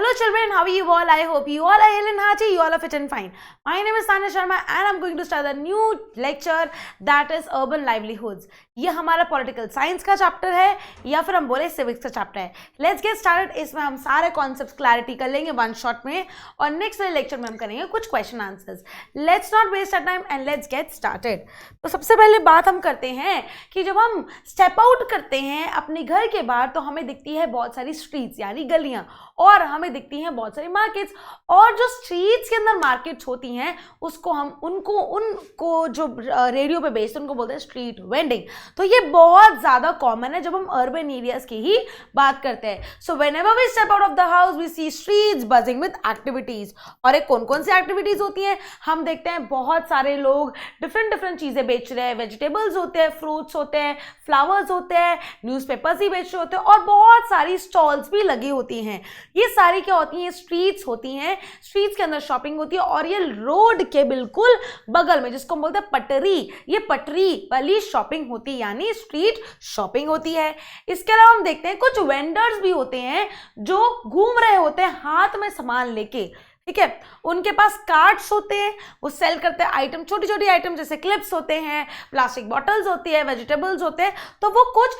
Hello children, how are you all? I hope you all are hale and hearty, you all are fit and fine. My name is Tanya Sharma and I'm going to start a new lecture that is Urban Livelihoods. ये हमारा political science का chapter है या फिर हम बोले civics का chapter है. Let's get started. इसमें हम सारे कॉन्सेप्ट्स क्लैरिटी कर लेंगे वन शॉट में और नेक्स्ट वाले लेक्चर में हम करेंगे कुछ question answers. Let's not waste a time and let's get started. तो सबसे पहले बात हम करते हैं कि जब हम स्टेप आउट करते हैं अपने घर के बाहर तो हमें दिखती है बहुत सारी स्ट्रीट्स यानी गलियां और हमें दिखती हैं बहुत सारी मार्केट्स. और जो स्ट्रीट्स के अंदर मार्केट्स होती हैं उसको हम उनको जो रेडियो पे बेस्ड उनको बोलते हैं स्ट्रीट वेंडिंग. तो ये बहुत ज़्यादा कॉमन है जब हम अर्बन एरियाज की ही बात करते हैं. So whenever we step out of the house we see streets buzzing with activities. और एक कौन कौन सी एक्टिविटीज़ होती हैं हम देखते हैं. बहुत सारे लोग डिफरेंट चीज़ें बेच रहे हैं. वेजिटेबल्स होते हैं, फ्रूट्स होते हैं, फ्लावर्स होते हैं, न्यूज़पेपर्स ही बेच रहे होते हैं और बहुत सारी स्टॉल्स भी लगी होती हैं. ये सारी क्या होती हैं? स्ट्रीट्स होती हैं. स्ट्रीट्स के अंदर शॉपिंग होती है और ये रोड के बिल्कुल बगल में जिसको हम बोलते हैं पटरी, ये पटरी वाली शॉपिंग होती है यानी स्ट्रीट शॉपिंग होती है. इसके अलावा हम देखते हैं कुछ वेंडर्स भी होते हैं जो घूम रहे होते हैं हाथ में सामान लेके. ठीक है, उनके पास कार्ट्स होते हैं, वो सेल करते हैं आइटम, छोटी छोटी आइटम जैसे क्लिप्स होते हैं, प्लास्टिक बॉटल्स होती है, वेजिटेबल्स होते हैं. तो वो कुछ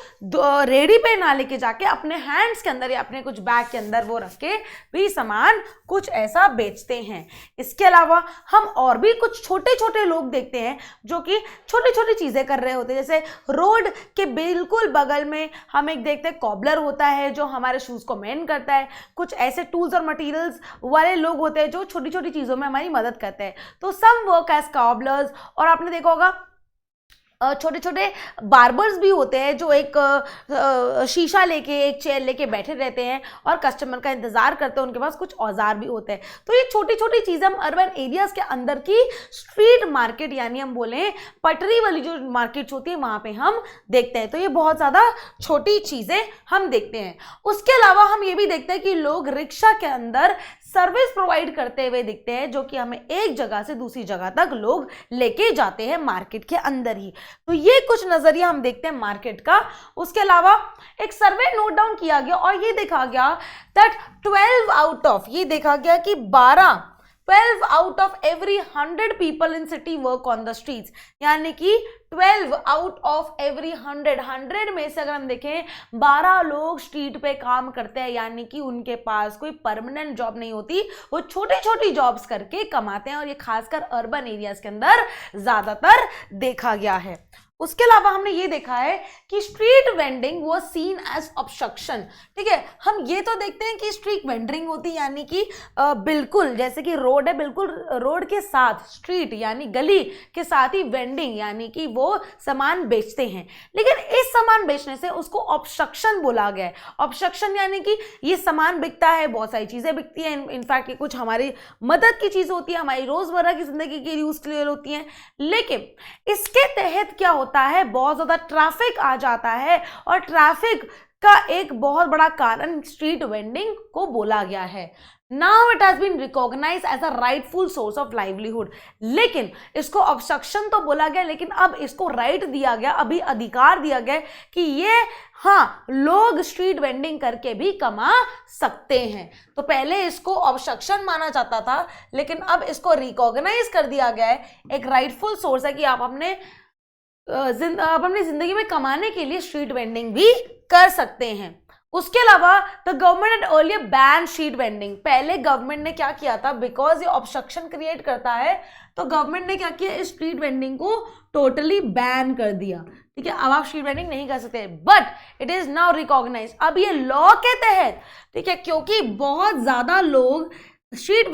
रेडी पे ना लेके जाके अपने हैंड्स के अंदर या अपने कुछ बैग के अंदर वो रख के भी सामान कुछ ऐसा बेचते हैं. इसके अलावा हम और भी कुछ छोटे छोटे लोग देखते हैं जो कि छोटी छोटी चीज़ें कर रहे होते हैं. जैसे रोड के बिल्कुल बगल में हम एक देखते हैं कॉबलर होता है जो हमारे शूज़ को मेंड करता है. कुछ ऐसे टूल्स और मटीरियल्स वाले लोग होते हैं जो छोटी छोटी चीजों में हमारी मदद करते हैं. तो सम वर्क एज कॉबलर्स. और आपने देखा होगा छोटे छोटे बार्बर्स भी होते हैं जो एक शीशा लेके एक चेयर लेके बैठे रहते हैं और कस्टमर का इंतजार करते हैं. उनके पास कुछ औजार भी होते हैं. तो ये छोटी छोटी चीज़ें हम अर्बन एरियाज के अंदर की स्ट्रीट मार्केट यानी हम बोलें पटरी वाली जो मार्केट्स होती है वहाँ पे हम देखते हैं. तो ये बहुत ज़्यादा छोटी चीज़ें हम देखते हैं. उसके अलावा हम ये भी देखते हैं कि लोग रिक्शा के अंदर सर्विस प्रोवाइड करते हुए दिखते हैं जो कि हमें एक जगह से दूसरी जगह तक लोग लेके जाते हैं मार्केट के अंदर ही. तो ये कुछ नजरिया हम देखते हैं मार्केट का. उसके अलावा एक सर्वे नोट डाउन किया गया और ये देखा गया that 12 out of every 100 people in city work on the streets. यानी कि 12 आउट ऑफ एवरी 100 में से अगर हम देखें 12 लोग स्ट्रीट पे काम करते हैं. यानी कि उनके पास कोई परमानेंट जॉब नहीं होती, वो छोटी छोटी जॉब्स करके कमाते हैं और ये खासकर अर्बन एरियाज के अंदर ज्यादातर देखा गया है. उसके अलावा हमने ये देखा है कि स्ट्रीट वेंडिंग वो सीन एज ऑब्स्ट्रक्शन. ठीक है, हम ये तो देखते हैं कि स्ट्रीट वेंडिंग होती है यानी कि बिल्कुल जैसे कि रोड है, बिल्कुल रोड के साथ स्ट्रीट यानी गली के साथ ही वेंडिंग यानी कि वो सामान बेचते हैं. लेकिन इस सामान बेचने से उसको ऑब्स्ट्रक्शन बोला गया है. ऑब्स्ट्रक्शन यानी कि ये सामान बिकता है, बहुत सारी चीज़ें बिकती हैं. इनफैक्ट ये कुछ हमारी मदद की चीज़ होती है, हमारी रोज़मर्रा की ज़िंदगी के यूज़ के लिए होती हैं. लेकिन इसके तहत क्या होता है, बहुत ज्यादा ट्रैफिक आ जाता है और ट्रैफिक का एक बहुत बड़ा कारण स्ट्रीट वेंडिंग को बोला गया है. Now it has been recognized as a rightful source of livelihood. लेकिन इसको ऑब्स्ट्रक्शन तो बोला गया लेकिन अब इसको राइट दिया गया, अभी अधिकार दिया गया कि ये हाँ लोग स्ट्रीट वेंडिंग करके भी कमा सकते हैं. तो पहले इसको ऑब्स्ट्रक्शन माना जाता था लेकिन अब इसको रिकॉग्नाइज कर दिया गया है, एक राइटफुल सोर्स है कि आप अपनी जिंदगी में कमाने के लिए स्ट्रीट वेंडिंग भी कर सकते हैं. उसके अलावा the government had earlier ban street vending. पहले गवर्नमेंट ने क्या किया था, बिकॉज ये ऑब्स्ट्रक्शन क्रिएट करता है तो गवर्नमेंट ने क्या किया, इस स्ट्रीट वेंडिंग को टोटली बैन कर दिया. ठीक है, अब आप स्ट्रीट वेंडिंग नहीं कर सकते but it is now recognize. अब ये लॉ के तहत, ठीक है, क्योंकि बहुत ज्यादा लोग स्ट्रीट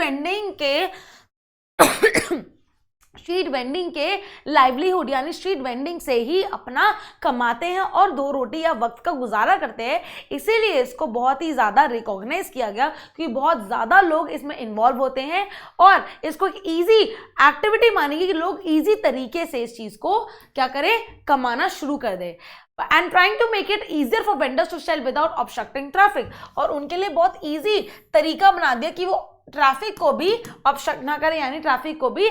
वेंडिंग के लाइवलीहुड यानी स्ट्रीट वेंडिंग से ही अपना कमाते हैं और दो रोटी या वक्त का गुजारा करते हैं. इसीलिए इसको बहुत ही ज़्यादा रिकॉग्नाइज किया गया क्योंकि बहुत ज़्यादा लोग इसमें इन्वॉल्व होते हैं और इसको एक ईजी एक्टिविटी मानेंगे कि लोग ईजी तरीके से इस चीज़ को क्या करें, कमाना शुरू कर दें. And trying to make it easier for vendors to sell without obstructing traffic. और उनके लिए बहुत ईजी तरीका बना दिया कि वो ट्रैफिक को भी ऑब्स्ट्रक्ट ना करें यानी ट्रैफिक को भी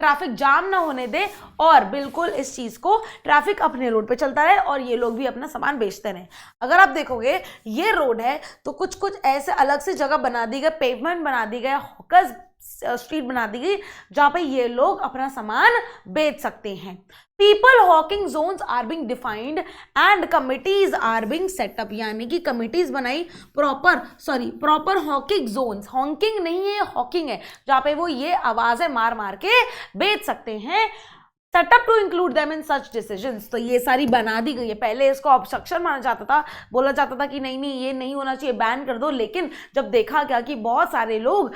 ट्रैफिक जाम ना होने दे और बिल्कुल इस चीज को ट्रैफिक अपने रोड पे चलता रहे और ये लोग भी अपना सामान बेचते रहे। अगर आप देखोगे ये रोड है तो कुछ कुछ ऐसे अलग से जगह बना दी गई, पेवमेंट बना दी गई, हॉकर्स स्ट्रीट बना दी गई जहां पे ये लोग अपना सामान बेच सकते हैं। People hawking zones are being defined and committees are being set up, यानी कि कमिटीज बनाई प्रॉपर हॉकिंग जोन्स, हॉकिंग नहीं है हॉकिंग है, जहां पे वो ये आवाजें मार मार के बेच सकते हैं। Set up to include them in such decisions, तो ये सारी बना दी गई है। पहले इसको ऑब्स्ट्रक्शन माना जाता था, बोला जाता था कि नहीं नहीं ये नहीं होना चाहिए, बैन कर दो, लेकिन जब देखा गया कि बहुत सारे लोग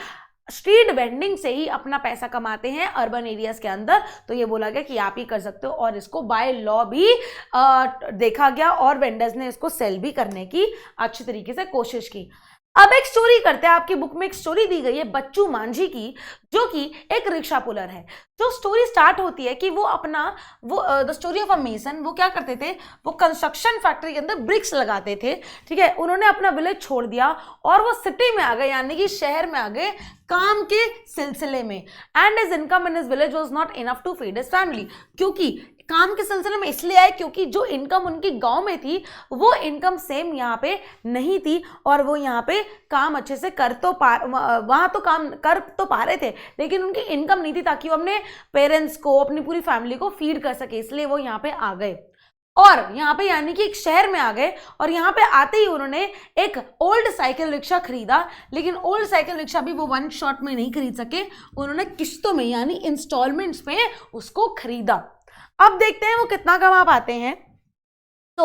स्ट्रीट वेंडिंग से ही अपना पैसा कमाते हैं अर्बन एरियाज के अंदर, तो ये बोला गया कि आप ही कर सकते हो और इसको बाय लॉ भी देखा गया और वेंडर्स ने इसको सेल भी करने की अच्छी तरीके से कोशिश की। अब एक स्टोरी करते हैं, आपकी बुक में एक स्टोरी दी गई है बच्चू मांझी की, जो कि एक रिक्शा पुलर है। जो स्टोरी स्टार्ट होती है कि वो the story of a mason, वो क्या करते थे, वो कंस्ट्रक्शन फैक्ट्री के अंदर ब्रिक्स लगाते थे, ठीक है। उन्होंने अपना विलेज छोड़ दिया और वो सिटी में आ गए, यानी कि शहर में आ गए काम के सिलसिले में। And his income in his village was not enough to feed his family, क्योंकि काम के सिलसिले में इसलिए आए क्योंकि जो इनकम उनकी गांव में थी वो इनकम सेम यहाँ पे नहीं थी और वो यहाँ पे काम अच्छे से वहाँ तो काम कर तो पा रहे थे लेकिन उनकी इनकम नहीं थी ताकि वो अपने पेरेंट्स को, अपनी पूरी फैमिली को फीड कर सके, इसलिए वो यहाँ पे आ गए और यहाँ पे यानी कि एक शहर में आ गए। और यहाँ पे आते ही उन्होंने एक ओल्ड साइकिल रिक्शा खरीदा, लेकिन ओल्ड साइकिल रिक्शा भी वो वन शॉट में नहीं खरीद सके, उन्होंने किस्तों में यानी इंस्टॉलमेंट्स में उसको खरीदा। अब देखते हैं वो कितना कमा पाते हैं। तो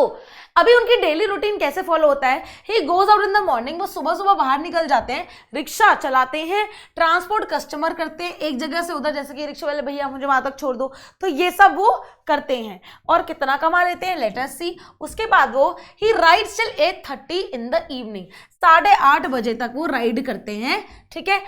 अभी उनकी डेली रूटीन कैसे फॉलो होता है। He goes out in the morning, वो सुबह सुबह बाहर निकल जाते हैं, रिक्शा चलाते हैं, ट्रांसपोर्ट कस्टमर करते हैं एक जगह से उधर, जैसे कि रिक्शा वाले भैया मुझे वहां तक छोड़ दो, तो ये सब वो करते हैं और कितना कमा लेते हैं लेट अस सी। उसके बाद वो he rides till 8:30 in the evening, 8:30 बजे तक वो राइड करते हैं, ठीक है।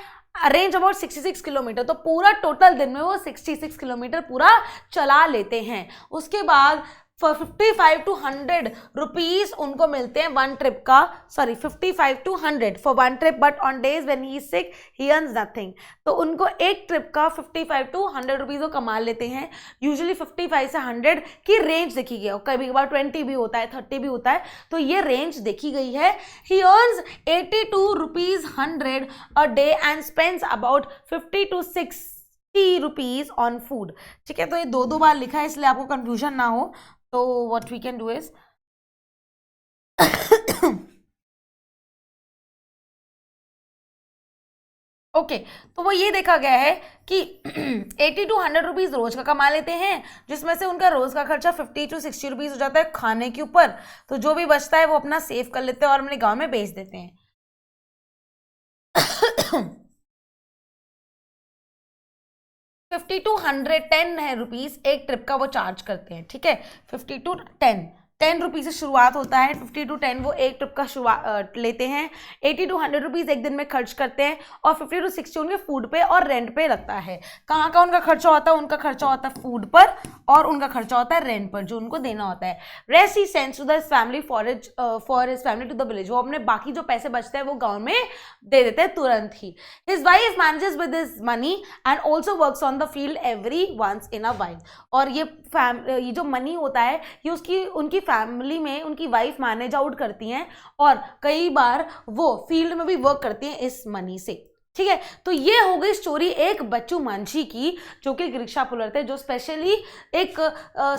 रेंज अबाउट 66 किलोमीटर, तो पूरा टोटल दिन में वो 66 किलोमीटर पूरा चला लेते हैं। उसके बाद 55 to 100 रुपीज उनको मिलते हैं वन ट्रिप का, 55 to 100 for one trip, but on days when he is sick he earns nothing. तो उनको एक ट्रिप का 55 to 100 रुपीज वो कमा लेते हैं। यूजुअली 55 से 100 की रेंज देखी गई है, कभी कभार 20 भी होता है, 30 भी होता है, तो ये रेंज देखी गई है। ही earns 82 rupees 100 a day and spends about 50 to 60 rupees on food, ठीक है। तो ये दो बार लिखा है इसलिए आपको कंफ्यूजन ना हो। तो what we can do is okay तो वो ये देखा गया है कि 80 to 100 रुपीज रोज का कमा लेते हैं, जिसमें से उनका रोज का खर्चा 50 to 60 रुपीज हो जाता है खाने के ऊपर। तो जो भी बचता है वो अपना सेव कर लेते हैं और अपने गांव में बेच देते हैं। 50 to 110 है रुपीज एक ट्रिप का वो चार्ज करते हैं, ठीक है। 50 to 10 रुपीज से शुरुआत होता है, 50 to 10 वो एक ट्रिप का शुरुआत लेते हैं। 80 to 100 रुपीज एक दिन में खर्च करते हैं और 50 to 60 उनके फूड पे और रेंट पे लगता है। कहाँ का उनका खर्चा होता है, उनका खर्चा होता है फूड पर और उनका खर्चा होता है रेंट पर जो उनको देना होता है। Rest he sends to this family for his family to the village, वो अपने बाकी जो पैसे बचते हैं वो गाँव में दे देते हैं तुरंत ही। His wife manages with his money and also works on the field every once in a while. और ये जो मनी होता है ये उनकी फैमिली में उनकी वाइफ मैनेज आउट करती हैं और कई बार वो फील्ड में भी वर्क करती हैं इस मनी से, ठीक है। तो ये हो गई स्टोरी एक बच्चू मांझी की, जो कि रिक्शा पुलर थे, जो स्पेशली एक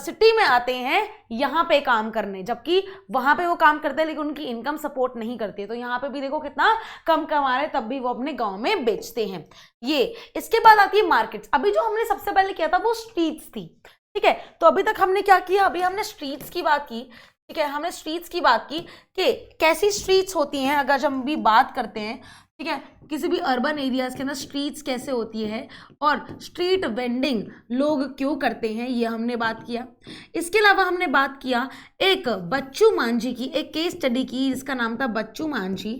सिटी में आते हैं यहाँ पे काम करने, जबकि वहाँ पे वो काम करते हैं लेकिन उनकी इनकम सपोर्ट नहीं करती है। तो यहाँ पे भी देखो कितना कम कमा रहे, तब भी वो अपने गाँव में बेचते हैं ये। इसके बाद आती है मार्केट्स। अभी जो हमने सबसे पहले किया था वो स्ट्रीट्स थी, ठीक है। तो अभी तक हमने क्या किया, अभी हमने स्ट्रीट्स की बात की, ठीक है। हमने स्ट्रीट्स की बात की कि कैसी स्ट्रीट्स होती हैं अगर जब हम भी बात करते हैं, ठीक है, किसी भी अर्बन एरियाज के अंदर स्ट्रीट्स कैसे होती है और स्ट्रीट वेंडिंग लोग क्यों करते हैं, ये हमने बात किया। इसके अलावा हमने बात किया एक बच्चू मांझी की, एक केस स्टडी की जिसका नाम था बच्चू मांझी,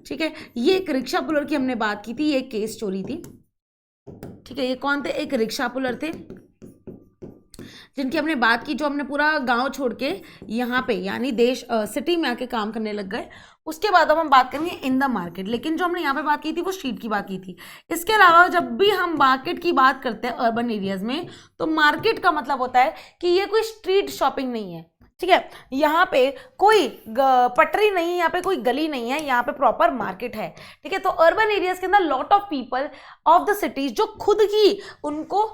ठीक है। ये एक रिक्शा पुलर की हमने बात की थी, ये केस स्टोरी थी, ठीक है। ये कौन थे, एक रिक्शा पुलर थे जिनकी हमने बात की, जो हमने पूरा गांव छोड़ के यहाँ पे यानी देश सिटी में आके काम करने लग गए। उसके बाद अब हम बात करेंगे इन द मार्केट, लेकिन जो हमने यहाँ पे बात की थी वो स्ट्रीट की बात की थी। इसके अलावा जब भी हम मार्केट की बात करते हैं अर्बन एरियाज में, तो मार्केट का मतलब होता है कि ये कोई स्ट्रीट शॉपिंग नहीं है, ठीक है। यहाँ पे कोई पटरी नहीं है, यहाँ पे कोई गली नहीं है, यहाँ पे प्रॉपर मार्केट है, ठीक है। तो अर्बन एरियाज के अंदर lot of people of the cities जो खुद की उनको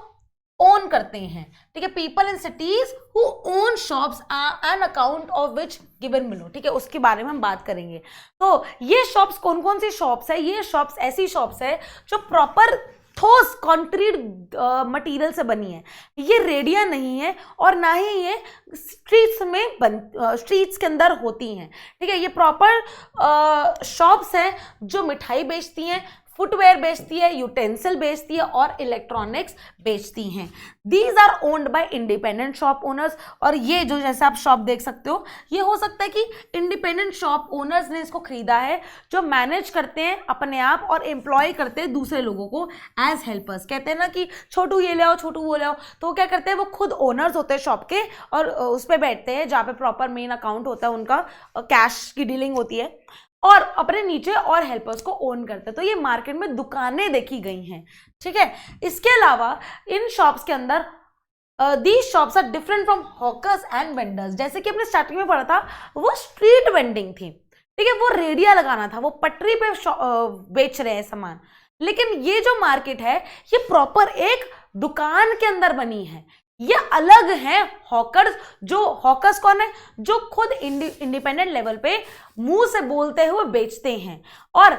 ओन करते हैं, ठीक है। People in cities who own shops an account of which given below, ठीक है, उसके बारे में हम बात करेंगे। तो ये शॉप्स कौन कौन सी शॉप्स है? ये शॉप्स ऐसी शॉप्स है जो प्रॉपर ठोस कंक्रीट मटेरियल से बनी है। ये रेडिया नहीं है और ना ही ये स्ट्रीट्स के अंदर होती हैं, ठीक है। ये प्रॉपर शॉप्स हैं जो मिठाई बेचती हैं, फुटवेयर बेचती है, यूटेंसिल बेचती है और इलेक्ट्रॉनिक्स बेचती हैं। These are owned by independent shop owners. और ये जो जैसे आप शॉप देख सकते हो, ये हो सकता है कि इंडिपेंडेंट शॉप ओनर्स ने इसको खरीदा है, जो मैनेज करते हैं अपने आप और एम्प्लॉय करते हैं दूसरे लोगों को एज हेल्पर्स। कहते हैं ना कि छोटू ये ले आओ, छोटू वो ले आओ, तो वो क्या करते हैं, वो खुद ओनर्स होते हैं शॉप के और उस पर बैठते हैं जहाँ पे प्रॉपर मेन अकाउंट होता है, उनका कैश की डीलिंग होती है, और अपने नीचे और हेल्पर्स को ओन करते हैं। तो ये मार्केट में दुकानें देखी गई हैं, ठीक है। इसके अलावा इन शॉप्स के अंदर these shops are different from hawkers and vendors. जैसे कि हमने स्टार्टिंग में पढ़ा था, वो स्ट्रीट वेंडिंग थी, ठीक है, वो रेडिया लगाना था, वो पटरी पे बेच रहे हैं सामान। लेकिन ये जो मार्केट है, ये प्रॉपर एक दुकान के अंदर बनी है। ये अलग है हॉकर्स। जो हॉकर्स कौन है? जो खुद इंडिपेंडेंट लेवल पे मुंह से बोलते हुए बेचते हैं। और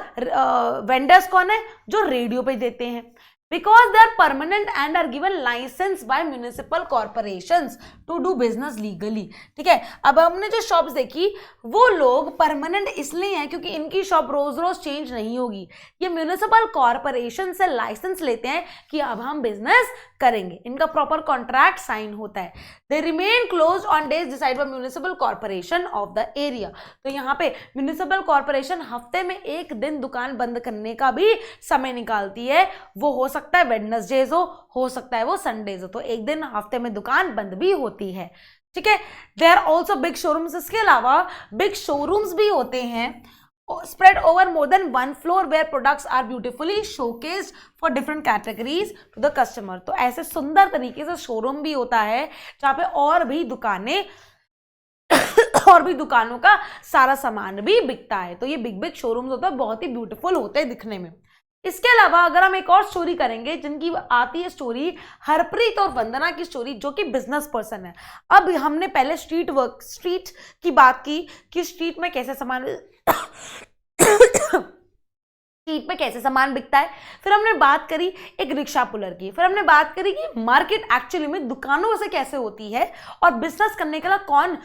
वेंडर्स कौन है? जो रेडियो पे देते हैं। Because they are permanent and are given licence by municipal corporations to do business legally, ठीक है। अब हमने जो शॉप्स देखी, वो लोग परमानेंट इसलिए हैं क्योंकि इनकी शॉप रोज रोज चेंज नहीं होगी। ये म्यूनिसिपल कॉर्पोरेशन से लाइसेंस लेते हैं कि अब हम बिजनेस करेंगे, इनका प्रॉपर कॉन्ट्रैक्ट साइन होता है। They remain closed on days decided by municipal corporation of the area. तो यहाँ पे म्यूनिसिपल कॉर्पोरेशन हफ्ते में एक दिन दुकान बंद करने का भी समय निकालती है। वो हो सकता है वेडनेसडेज हो सकता है वो संडेज हो, तो एक दिन हफ्ते में दुकान बंद भी होती है, ठीक है। There are also big showrooms. इसके अलावा बिग शोरूम्स भी होते हैं spread over more than one floor where products are beautifully showcased for different categories to the customer। तो ऐसे सुंदर तरीके से शोरूम भी होता है जहाँ पे और भी दुकानें और भी दुकानों का सारा सामान भी बिकता है। तो ये बिग बिग शोरूम्स होता है, बहुत ही ब्यूटीफुल होते हैं दिखने में। इसके अलावा अगर हम एक और स्टोरी करेंगे, जिनकी आती है स्टोरी हरप्रीत और वंदना की स्टोरी, जो कि बिजनेस पर्सन है। अब हमने पहले स्ट्रीट की बात की कि स्ट्रीट में कैसे सामान स्ट्रीट पे कैसे सामान बिकता है। फिर हमने बात करी एक रिक्शा पुलर की। फिर हमने बात करी कि मार्केट एक्चुअली में दुकानों से कैसे होती है और बिजनेस करने के लिए कौन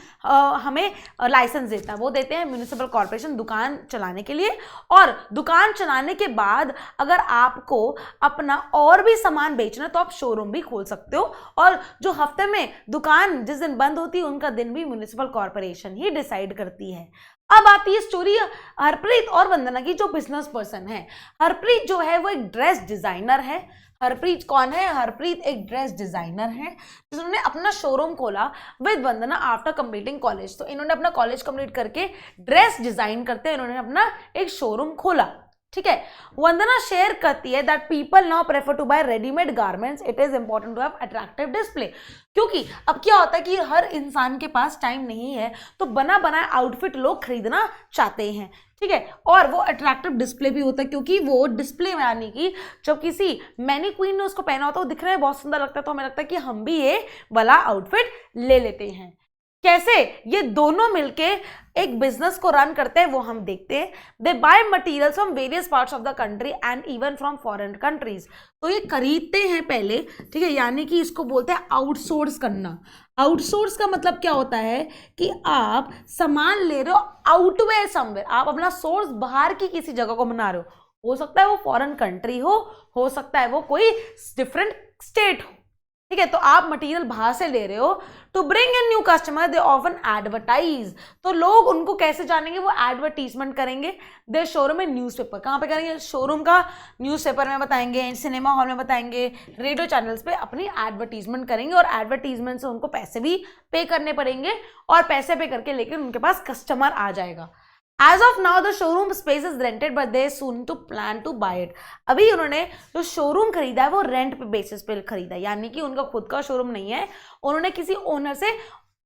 हमें लाइसेंस देता है। वो देते हैं म्यूनिसिपल कॉर्पोरेशन दुकान चलाने के लिए। और दुकान चलाने के बाद अगर आपको अपना और भी सामान बेचना है तो आप शोरूम भी खोल सकते हो। और जो हफ्ते में दुकान जिस दिन बंद होती है उनका दिन भी म्यूनिसिपल कॉर्पोरेशन ही डिसाइड करती है। अब आती है स्टोरी हरप्रीत और वंदना की, जो बिजनेस पर्सन है। हरप्रीत जो है वो एक ड्रेस डिजाइनर है। हरप्रीत कौन है? हरप्रीत एक ड्रेस डिजाइनर है जिन्होंने अपना शोरूम खोला with Vandana after completing college. तो इन्होंने अपना कॉलेज कंप्लीट करके ड्रेस डिजाइन करते इन्होंने अपना एक शोरूम खोला, ठीक है। वंदना शेयर करती है that people now prefer to buy readymade garments, it is important to have attractive display. क्योंकि अब क्या होता है कि हर इंसान के पास टाइम नहीं है, तो बना बनाया आउटफिट लोग खरीदना चाहते हैं, ठीक है। और वो अट्रैक्टिव डिस्प्ले भी होता है, क्योंकि वो डिस्प्ले में आने की जब किसी मैनीक्वीन ने उसको पहना होता है, वो दिखने में बहुत सुंदर लगता है, तो हमें लगता है कि हम भी ये वाला आउटफिट ले लेते हैं। कैसे ये दोनों मिलके एक बिजनेस को रन करते हैं वो हम देखते हैं। They buy materials from various parts of the country and even from foreign countries. तो ये खरीदते हैं पहले, ठीक है, यानी कि इसको बोलते हैं आउटसोर्स करना। आउटसोर्स का मतलब क्या होता है कि आप सामान ले रहे हो आउटवेयर समवेयर, आप अपना सोर्स बाहर की किसी जगह को बना रहे हो सकता है वो फॉरेन कंट्री हो सकता है वो कोई डिफरेंट स्टेट हो, ठीक है, तो आप मटेरियल बाहर से ले रहे हो। To bring in new customer they often advertise, तो लोग उनको कैसे जानेंगे, वो एडवर्टीजमेंट करेंगे देयर शोरूम में न्यूज़पेपर। कहाँ पे करेंगे, शोरूम का न्यूज़पेपर में बताएंगे, सिनेमा हॉल में बताएंगे, रेडियो चैनल्स पे अपनी एडवर्टीजमेंट करेंगे, और एडवर्टीजमेंट से उनको पैसे भी पे करने पड़ेंगे, और पैसे पे करके लेकर उनके पास कस्टमर आ जाएगा। As of now, the showroom space is rented, but they soon to plan to buy it. अभी उन्होंने जो शोरूम खरीदा है वो रेंट पे बेसिस पे खरीदा है, यानी कि उनका खुद का शोरूम नहीं है, उन्होंने किसी ओनर से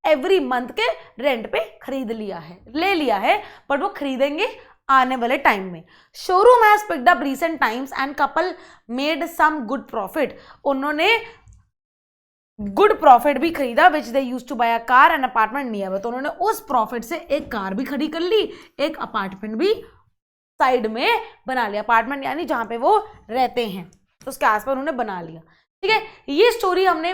एवरी मंथ के रेंट पे खरीद लिया है, ले लिया है, बट वो खरीदेंगे आने वाले टाइम में। Showroom has picked up recent times and couple made some good profit, उन्होंने गुड प्रॉफिट भी खरीदा, which they use to buy a car and apartment near, तो उन्होंने उस प्रॉफिट से एक कार भी खड़ी कर ली, एक अपार्टमेंट भी साइड में बना लिया, अपार्टमेंट यानी जहां पे वो रहते हैं, तो उसके आसपास उन्होंने बना लिया। ठीक है, ये स्टोरी हमने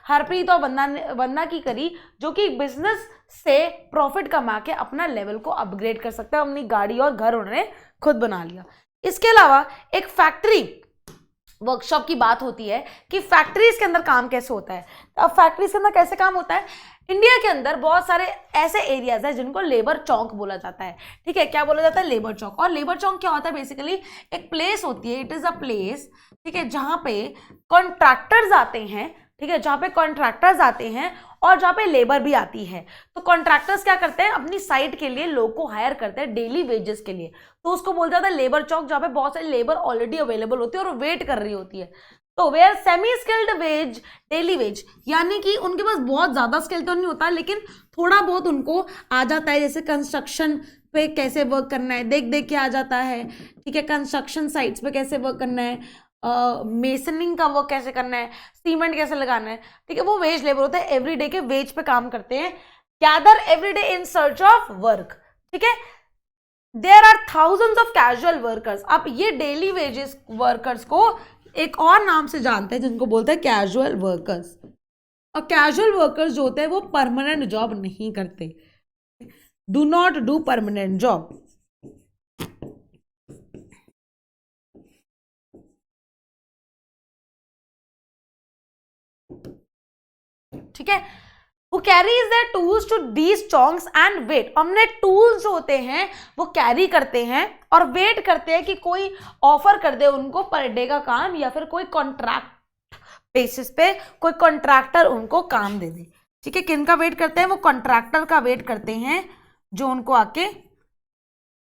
हरप्रीत और वंदना की करी, जो कि बिजनेस से प्रॉफिट कमा के अपना लेवल को अपग्रेड कर सकता है, अपनी गाड़ी और घर उन्होंने खुद बना लिया। इसके अलावा एक फैक्ट्री वर्कशॉप की बात होती है कि फैक्ट्रीज के अंदर काम कैसे होता है। अब फैक्ट्रीज के अंदर कैसे काम होता है, इंडिया के अंदर बहुत सारे ऐसे एरियाज हैं जिनको लेबर चौक बोला जाता है। ठीक है, क्या बोला जाता है, लेबर चौक। और लेबर चौक क्या होता है, बेसिकली एक प्लेस होती है, इट इज अ प्लेस, ठीक है, जहाँ पे कॉन्ट्रैक्टर्स आते हैं, ठीक है, जहाँ पे कॉन्ट्रैक्टर्स आते हैं और जहाँ पे लेबर भी आती है। तो कॉन्ट्रैक्टर्स क्या करते हैं, अपनी साइट के लिए लोग को हायर करते हैं डेली वेजेस के लिए, तो उसको बोल जाता है लेबर चौक, जहाँ पे बहुत सारी लेबर ऑलरेडी अवेलेबल होती है और वेट कर रही होती है। तो where semi skilled wage, daily wage, यानी कि उनके पास बहुत ज्यादा स्किल तो नहीं होता, लेकिन थोड़ा बहुत उनको आ जाता है, जैसे कंस्ट्रक्शन पे कैसे वर्क करना है देख देख के आ जाता है। ठीक है, कंस्ट्रक्शन साइट्स पे कैसे वर्क करना है, मेसनिंग का वर्क कैसे करना है, सीमेंट कैसे लगाना है। ठीक है, वो वेज लेबर होता है, एवरीडे के वेज पे काम करते हैं। Gather everyday in search of work. ठीक है, there are thousands of casual workers. अब ये डेली वेजेस वर्कर्स को एक और नाम से जानते हैं जिनको बोलते हैं कैजुअल वर्कर्स। और कैजुअल वर्कर्स जो होते हैं वो परमानेंट जॉब नहीं करते, do not do permanent job. ठीक है, वो carries their tools to these chowks and wait. हमने टूल्स जो होते हैं वो कैरी करते हैं और वेट करते हैं कि कोई ऑफर कर दे उनको पर डे का काम, या फिर कोई कॉन्ट्रैक्ट बेसिस पे कोई कॉन्ट्रैक्टर उनको काम दे दे। ठीक है, किन का वेट करते हैं, वो कॉन्ट्रैक्टर का वेट करते हैं जो उनको आके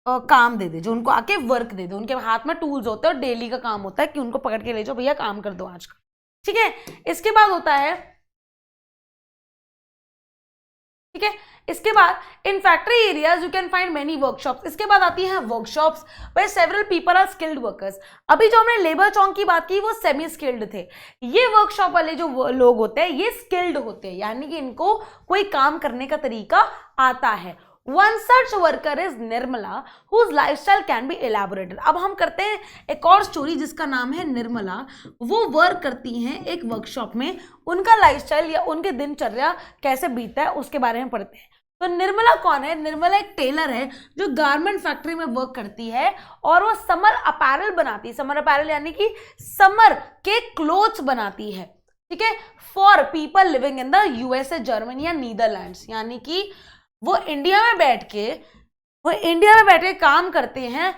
काम दे दे, जो उनको आके वर्क दे दे। उनके हाथ में टूल्स होते हैं और डेली का काम होता है कि उनको पकड़ के ले जाओ भैया काम कर दो आज का। ठीक है, इसके बाद होता है, ठीक है, इसके बाद in factory areas you can find many workshops. इसके बाद आती हैं workshops where several people are skilled workers. अभी जो हमने लेबर चौक की बात की वो सेमी स्किल्ड थे, ये वर्कशॉप वाले जो लोग होते हैं ये स्किल्ड होते हैं, यानी कि इनको कोई काम करने का तरीका आता है। One such worker is Nirmala whose lifestyle can be elaborated। अब हम करते हैं एक और स्टोरी जिसका नाम है निर्मला। वो वर्क करती हैं एक वर्कशॉप में, उनका लाइफस्टाइल या उनके दिनचर्या कैसे बीतता है उसके बारे में पढ़ते हैं। तो निर्मला कौन है, निर्मला एक टेलर है जो गारमेंट फैक्ट्री में वर्क करती है और वो समर अपैरल बनाती है। समर अपैरल यानी कि समर के क्लोथ्स बनाती है। ठीक है, for people living in the USA, Germany या नीदरलैंड्स, यानी कि वो इंडिया में बैठ के काम करते हैं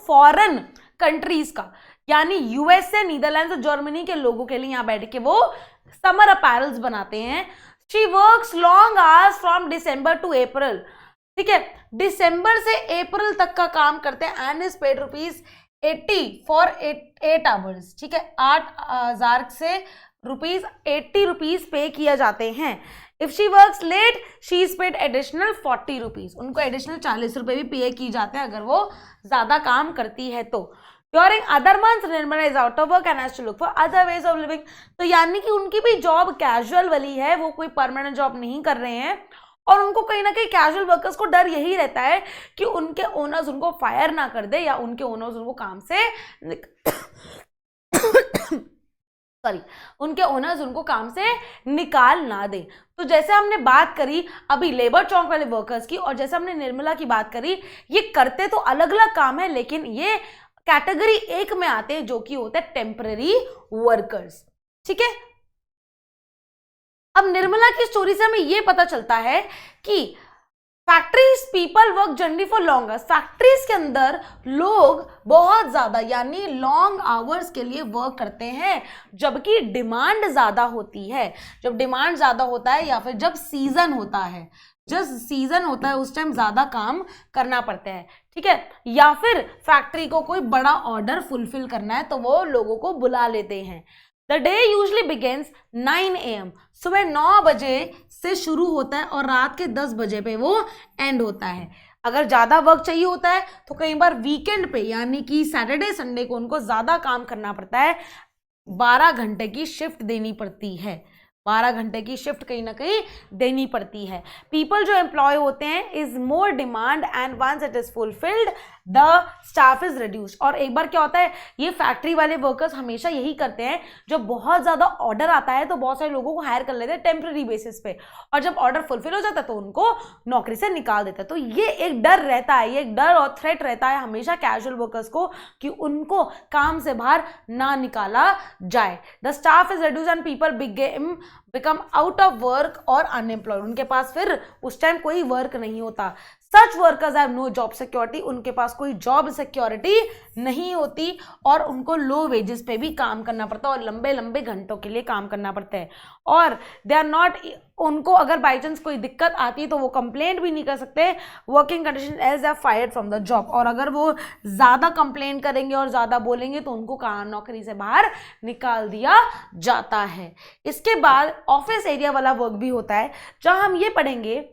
फॉरेन कंट्रीज का, यानी यूएसए, नीदरलैंड्स और जर्मनी के लोगों के लिए यहाँ बैठ के वो समर अपैरल्स बनाते हैं। She works long hours from December to April. ठीक है, दिसंबर से अप्रैल तक का काम करते हैं and is paid ₹80 for 8 hours. ठीक है, 8,000 से ₹80 पे किया जाते हैं। If she works late she is paid additional ₹40। उनको एडिशनल ₹40 भी पे किए जाते हैं अगर वो ज्यादा काम करती है तो। During other months, Nirmala is out of work and has to look for other ways of living। तो यानी कि उनकी भी जॉब कैजुअल वाली है, वो कोई परमानेंट जॉब नहीं कर रहे हैं और उनको कहीं ना कहीं कैजुअल वर्कर्स को डर यही रहता है कि उनके ओनर्स उनको फायर ना कर दे या उनके ओनर्स उनको काम से उनके ओनर्स उनको काम से निकाल ना दे। तो जैसे हमने बात करी अभी लेबर चौक वाले वर्कर्स की और जैसे हमने निर्मला की बात करी, ये करते तो अलग अलग काम है लेकिन ये कैटेगरी एक में आते हैं जो कि होता है टेम्पररी वर्कर्स। ठीक है। अब निर्मला की स्टोरी से हमें यह पता चलता है कि factories people work generally for longer, factories के अंदर लोग बहुत ज्यादा यानी लॉन्ग आवर्स के लिए वर्क करते हैं, जबकि डिमांड ज्यादा होती है। जब डिमांड ज्यादा होता है या फिर जब सीजन होता है, जब सीजन होता है उस टाइम ज्यादा काम करना पड़ता है, ठीक है। या फिर फैक्ट्री को कोई बड़ा ऑर्डर फुलफिल करना है तो वो लोगों को बुला लेते हैं। The day usually begins 9 AM, सुबह 9 बजे से शुरू होता है और रात के 10 बजे पे वो एंड होता है। अगर ज़्यादा वर्क चाहिए होता है तो कई बार वीकेंड पे यानी कि सैटरडे संडे को उनको ज़्यादा काम करना पड़ता है, 12 घंटे की शिफ्ट देनी पड़ती है, 12 घंटे की शिफ्ट कहीं ना कहीं देनी पड़ती है। पीपल जो एम्प्लॉय होते हैं is more demand and once it is fulfilled the staff is reduce. और एक बार क्या होता है, ये फैक्ट्री वाले वर्कर्स हमेशा यही करते हैं, जब बहुत ज़्यादा ऑर्डर आता है तो बहुत सारे लोगों को हायर कर लेते हैं टेम्प्रेरी बेसिस पे, और जब ऑर्डर फुलफिल हो जाता है तो उनको नौकरी से निकाल देता है। तो ये एक डर रहता है, ये एक डर और थ्रेट रहता है हमेशा कैजुअल वर्कर्स को कि उनको काम से बाहर ना निकाला जाए। The staff is reduce and people become out of work और अनएम्प्लॉयड, उनके पास फिर उस टाइम कोई वर्क नहीं होता। Such workers have no job security, उनके पास कोई जॉब सिक्योरिटी नहीं होती और उनको लो वेजेस पे भी काम करना पड़ता है और लंबे लंबे घंटों के लिए काम करना पड़ता है। और दे आर नॉट, उनको अगर बाई चांस कोई दिक्कत आती है तो वो कंप्लेंट भी नहीं कर सकते, working condition as are fired from the job. और अगर वो ज़्यादा कंप्लेंट करेंगे और ज़्यादा बोलेंगे तो उनको नौकरी से बाहर निकाल दिया जाता है। इसके बाद ऑफिस एरिया वाला वर्क भी होता है, जहाँ हम ये पढ़ेंगे,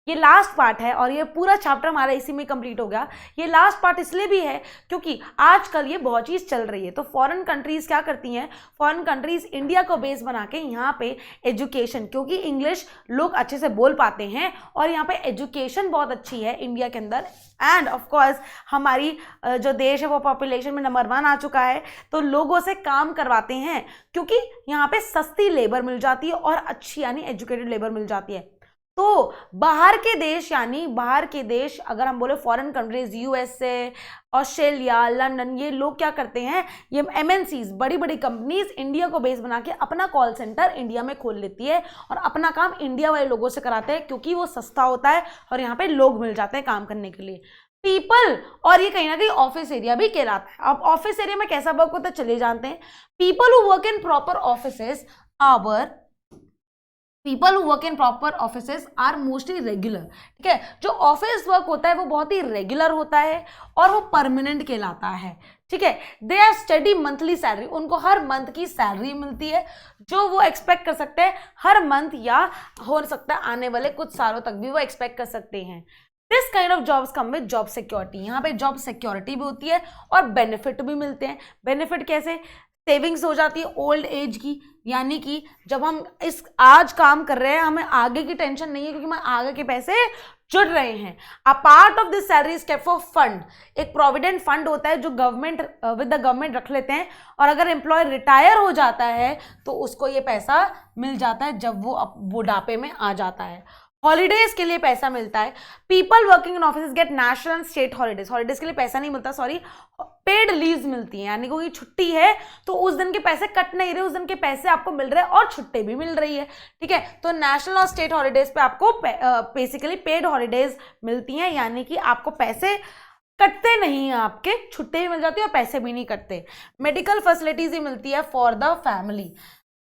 ये लास्ट पार्ट है और ये पूरा चैप्टर हमारा इसी में कंप्लीट हो गया। ये लास्ट पार्ट इसलिए भी है क्योंकि आजकल ये बहुत चीज़ चल रही है। तो फॉरेन कंट्रीज़ क्या करती हैं, फॉरेन कंट्रीज़ इंडिया को बेस बना के यहाँ पे एजुकेशन, क्योंकि इंग्लिश लोग अच्छे से बोल पाते हैं और यहाँ पे एजुकेशन बहुत अच्छी है इंडिया के अंदर, एंड ऑफ कोर्स हमारी जो देश है वो पॉपुलेशन में नंबर 1 आ चुका है, तो लोगों से काम करवाते हैं क्योंकि यहाँ पे सस्ती लेबर मिल जाती है और अच्छी यानी एजुकेटेड लेबर मिल जाती है। तो बाहर के देश, यानी बाहर के देश अगर हम बोले foreign countries, USA, Australia, London, ये लोग क्या करते हैं, ये एमएनसीज, बड़ी बड़ी कंपनीज इंडिया को बेस बना के अपना कॉल सेंटर इंडिया में खोल लेती है और अपना काम इंडिया वाले लोगों से कराते हैं क्योंकि वो सस्ता होता है और यहाँ पे लोग मिल जाते हैं काम करने के लिए। पीपल, और ये कहीं ना कहीं ऑफिस एरिया भी कहलाता है। अब ऑफिस एरिया में कैसा वर्क होता है चले जानते हैं। People who work in proper offices people who work in proper offices are mostly regular, ठीक है। जो ऑफिस वर्क होता है वो बहुत ही रेगुलर होता है और वो परमानेंट कहलाता है, ठीक है। They are steady monthly salary, उनको हर मंथ की सैलरी मिलती है जो वो एक्सपेक्ट कर सकते हैं हर मंथ, या हो सकता है आने वाले कुछ सालों तक भी वो एक्सपेक्ट कर सकते हैं। This kind of jobs come with job security, यहाँ पे जॉब सिक्योरिटी भी होती है और बेनिफिट भी मिलते हैं। बेनिफिट कैसे, सेविंग्स हो जाती है ओल्ड एज की, यानी कि जब हम इस आज काम कर रहे हैं हमें आगे की टेंशन नहीं है क्योंकि हमें आगे के पैसे जुड़ रहे हैं। A part of this salary is kept for fund, एक प्रोविडेंट फंड होता है जो गवर्नमेंट विद द गवर्नमेंट रख लेते हैं, और अगर एम्प्लॉय रिटायर हो जाता है तो उसको ये पैसा मिल जाता है जब वो बुढ़ापे में आ जाता है। हॉलीडेज के लिए पैसा मिलता है। People working in office get national and state holidays, holidays के लिए पैसा नहीं मिलता, सॉरी, पेड लीव्स मिलती हैं, यानी कोई छुट्टी है तो उस दिन के पैसे कट नहीं रहे, उस दिन के पैसे आपको मिल रहे हैं और छुट्टी भी मिल रही है, ठीक है। तो नेशनल और स्टेट हॉलीडेज पे आपको बेसिकली पेड हॉलीडेज मिलती हैं, यानी कि आपको पैसे कटते नहीं हैं, आपके छुट्टी भी मिल जाती है और पैसे भी नहीं कटते। मेडिकल फैसिलिटीज ही मिलती है for the family.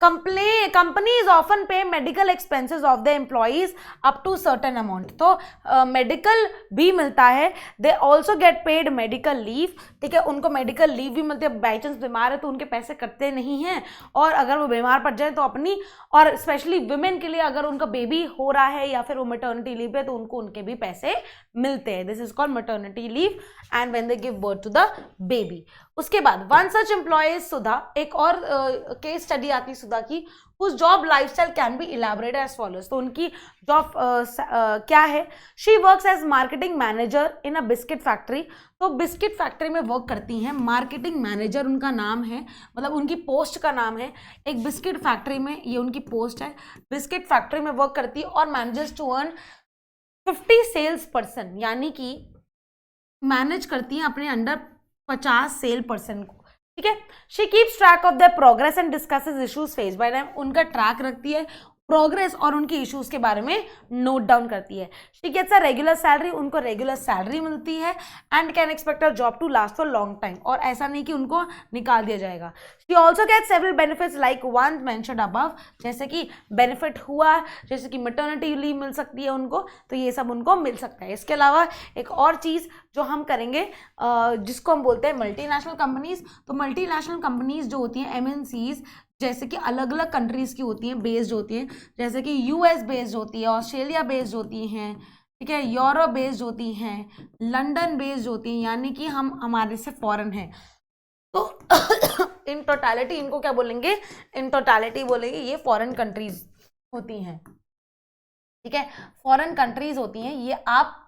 Companies often pay medical expenses of the employees up to certain amount, तो मेडिकल भी मिलता है। They also get paid medical leave, ठीक है, उनको मेडिकल लीव भी मिलती है। बाई चांस बीमार है तो उनके पैसे कटते नहीं हैं, और अगर वो बीमार पड़ जाए तो अपनी, और स्पेशली वुमेन के लिए अगर उनका बेबी हो रहा है या फिर वो मैटरनिटी लीव है तो उनको उनके भी पैसे मिलते हैं। This is called maternity leave and when they give birth to the baby. उसके बाद वन सच एम्प्लॉय सुधा, एक और केस स्टडी आती है सुधा की, उस job lifestyle can be elaborate as follows. तो उनकी जॉब क्या है, she works as marketing manager in a biscuit factory, तो बिस्किट फैक्ट्री में वर्क करती हैं, मार्केटिंग मैनेजर उनका नाम है, मतलब उनकी पोस्ट का नाम है। एक बिस्किट फैक्ट्री में ये उनकी पोस्ट है, बिस्किट फैक्ट्री में वर्क करती है और managers to earn 50 sales person, यानी कि मैनेज करती हैं अपने अंडर 50 सेल पर्सन को, ठीक है। She keeps track of the progress and discusses issues face by them, उनका ट्रैक रखती है, प्रोग्रेस और उनकी इश्यूज के बारे में नोट डाउन करती है। She gets a regular salary, उनको रेगुलर सैलरी मिलती है, and can expect a job to last for long time, और ऐसा नहीं कि उनको निकाल दिया जाएगा। She also gets several benefits like one mentioned above, जैसे कि बेनिफिट हुआ, जैसे कि मैटरनिटी लीव मिल सकती है उनको, तो ये सब उनको मिल सकता है। इसके अलावा एक और चीज़ जो हम करेंगे जिसको हम बोलते हैं मल्टीनेशनल कंपनीज, तो मल्टीनेशनल कंपनीज जो होती हैं MNCs, जैसे कि अलग अलग कंट्रीज़ की होती हैं, बेस्ड होती हैं, जैसे कि US बेस्ड होती है, ऑस्ट्रेलिया बेस्ड होती हैं, ठीक है, यूरोप बेस्ड होती हैं, लंदन बेस्ड होती हैं, यानी कि हम हमारे से फॉरेन हैं। तो इन टोटालिटी इनको क्या बोलेंगे, इन टोटालिटी बोलेंगे ये फॉरेन कंट्रीज होती हैं, ठीक है, फॉरेन कंट्रीज होती हैं। ये आप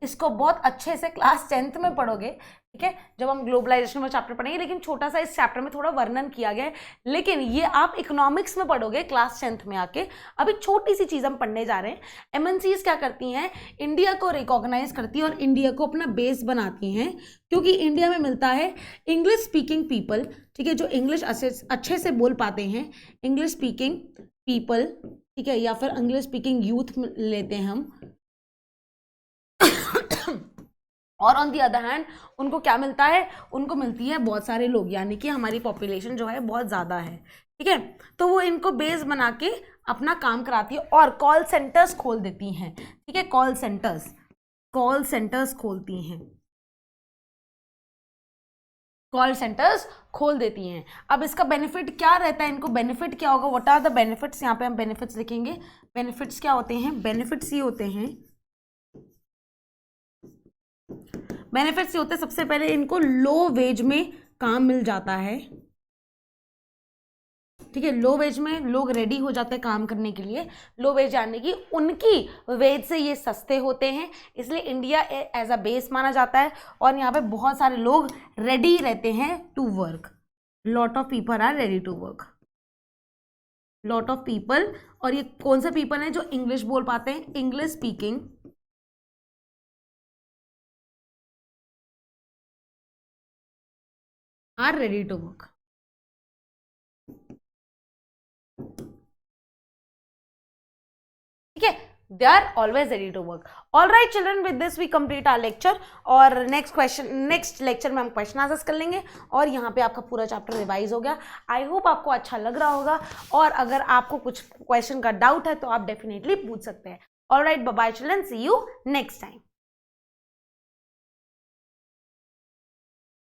इसको बहुत अच्छे से क्लास 10th में पढ़ोगे, ठीक है, जब हम ग्लोबलाइजेशन में चैप्टर पढ़ेंगे, लेकिन छोटा सा इस चैप्टर में थोड़ा वर्णन किया गया है, लेकिन ये आप इकोनॉमिक्स में पढ़ोगे क्लास 10th में आके। अभी छोटी सी चीज़ हम पढ़ने जा रहे हैं। MNCs क्या करती हैं, इंडिया को रिकॉग्नाइज करती है और इंडिया को अपना बेस बनाती हैं, क्योंकि इंडिया में मिलता है इंग्लिश स्पीकिंग पीपल, ठीक है, जो इंग्लिश अच्छे से बोल पाते हैं, इंग्लिश स्पीकिंग पीपल, ठीक है, या फिर इंग्लिश स्पीकिंग यूथ लेते हैं हम। और ऑन दी अदर हैंड उनको क्या मिलता है, उनको मिलती है बहुत सारे लोग, यानी कि हमारी पॉपुलेशन जो है बहुत ज़्यादा है, ठीक है, तो वो इनको बेस बना के अपना काम कराती है और कॉल सेंटर्स खोल देती हैं, ठीक है, कॉल सेंटर्स खोलती हैं, कॉल सेंटर्स खोल देती हैं। अब इसका बेनिफिट क्या रहता है, इनको बेनिफिट क्या होगा, व्हाट आर द बेनिफिट्स, यहाँ पे हम बेनिफिट्स लिखेंगे। बेनिफिट्स क्या होते हैं, बेनिफिट्स ये होते हैं, बेनिफिट्स ये होते हैं, सबसे पहले इनको लो वेज में काम मिल जाता है, ठीक है, लो वेज में लोग रेडी हो जाते हैं काम करने के लिए। लो वेज यानी कि उनकी वेज से ये सस्ते होते हैं, इसलिए इंडिया एज अ बेस माना जाता है, और यहाँ पे बहुत सारे लोग रेडी रहते हैं to work. Lot of people are ready to work, lot of people, और ये कौन से पीपल हैं, जो इंग्लिश बोल पाते हैं, English speaking are ready to work, ठीक है, they are always ready to work. All right children, with this we complete our lecture, और नेक्स्ट लेक्चर में हम क्वेश्चन आंसर्स कर लेंगे, और यहाँ पे आपका पूरा चैप्टर रिवाइज हो गया। आई होप आपको अच्छा लग रहा होगा, और अगर आपको कुछ क्वेश्चन का डाउट है तो आप डेफिनेटली पूछ सकते हैं। All right, bye bye children, see you next time.